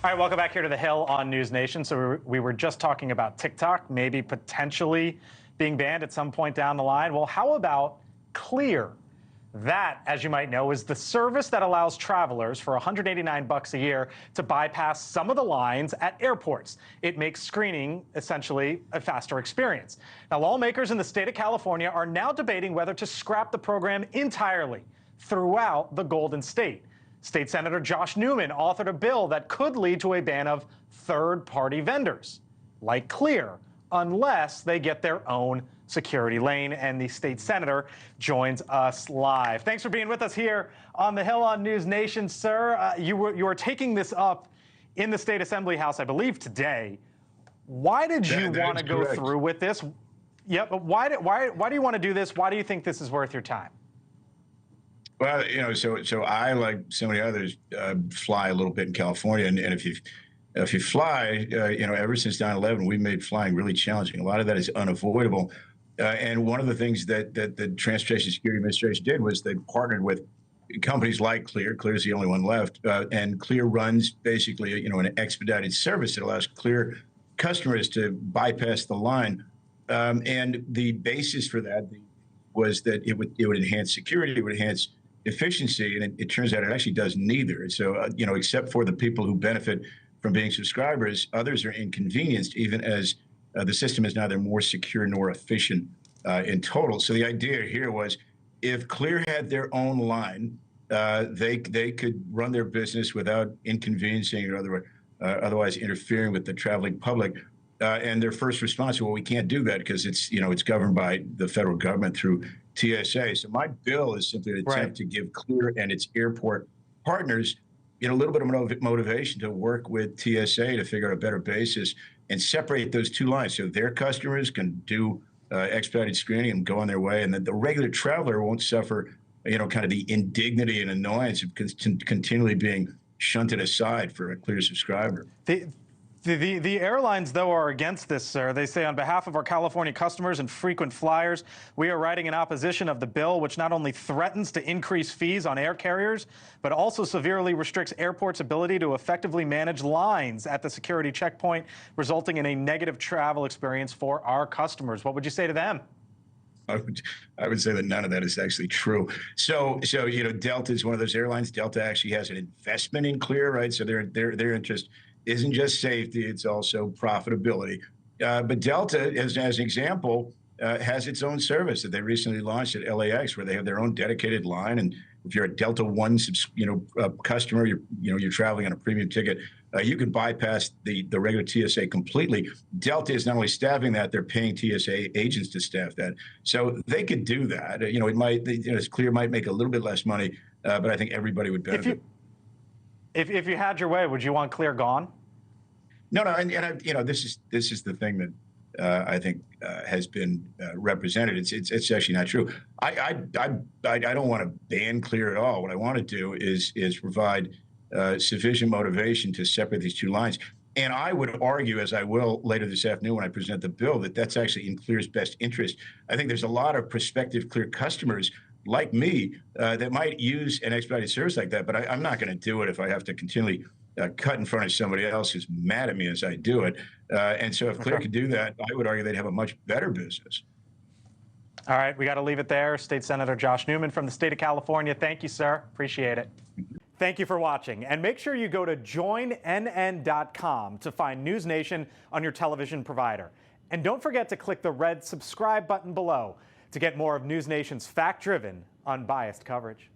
All right, welcome back here to the Hill on News Nation. So we were just talking about TikTok maybe potentially being banned at some point down the line. Well, how about Clear? That, as you might know, is the service that allows travelers for $189 a year to bypass some of the lines at airports. It makes screening essentially a faster experience. Now, lawmakers in the state of California are now debating whether to scrap the program entirely throughout the Golden State. State Senator Josh Newman authored a bill that could lead to a ban of third-party vendors, like Clear, unless they get their own security lane. And the state senator joins us live. Thanks for being with us here on the Hill on News Nation, sir. You were taking this up in the State Assembly House, I believe, today. Why did you want to go through with this? Yep. But why do you want to do this? Why do you think this is worth your time? Well, so I, like so many others, fly a little bit in California, and if you fly, ever since 9/11, we've made flying really challenging. A lot of that is unavoidable, and one of the things that the Transportation Security Administration did was they partnered with companies like Clear. Clear's the only one left, and Clear runs basically, an expedited service that allows Clear customers to bypass the line, and the basis for that was that it would enhance security, it would enhance efficiency, and it turns out it actually does neither. So, except for the people who benefit from being subscribers, others are inconvenienced, even as the system is neither more secure nor efficient in total. So the idea here was, if Clear had their own line, they could run their business without inconveniencing or otherwise interfering with the traveling public. And their first response, well, we can't do that because it's governed by the federal government through TSA. So my bill is simply an attempt to give Clear and its airport partners, a little bit of motivation to work with TSA to figure out a better basis and separate those two lines so their customers can do expedited screening and go on their way, and that the regular traveler won't suffer, kind of the indignity and annoyance of continually being shunted aside for a Clear subscriber. The airlines, though, are against this, sir. They say, on behalf of our California customers and frequent flyers, we are writing in opposition of the bill, which not only threatens to increase fees on air carriers, but also severely restricts airports' ability to effectively manage lines at the security checkpoint, resulting in a negative travel experience for our customers. What would you say to them? I would say that none of that is actually true. So Delta is one of those airlines. Delta actually has an investment in Clear, right? So their interest isn't just safety, it's also profitability. But Delta, as an example, has its own service that they recently launched at LAX, where they have their own dedicated line. And if you're a Delta One, customer, you're traveling on a premium ticket, you can bypass the regular TSA completely. Delta is not only staffing that, they're paying TSA agents to staff that. So they could do that. Clear might make a little bit less money, but I think everybody would benefit. If you had your way, would you want Clear gone? No, this is the thing that I think has been represented. It's actually not true. I don't want to ban Clear at all. What I want to do is provide sufficient motivation to separate these two lines. And I would argue, as I will later this afternoon when I present the bill, that that's actually in Clear's best interest. I think there's a lot of prospective Clear customers like me that might use an expedited service like that, but I'm not going to do it if I have to continually cut in front of somebody else who's mad at me as I do it. And so if Clear could do that, I would argue they'd have a much better business. All right, we got to leave it there. State Senator Josh Newman from the state of California. Thank you, sir. Appreciate it. Thank you for watching. And make sure you go to joinnn.com to find News Nation on your television provider. And don't forget to click the red subscribe button below to get more of News Nation's fact-driven, unbiased coverage.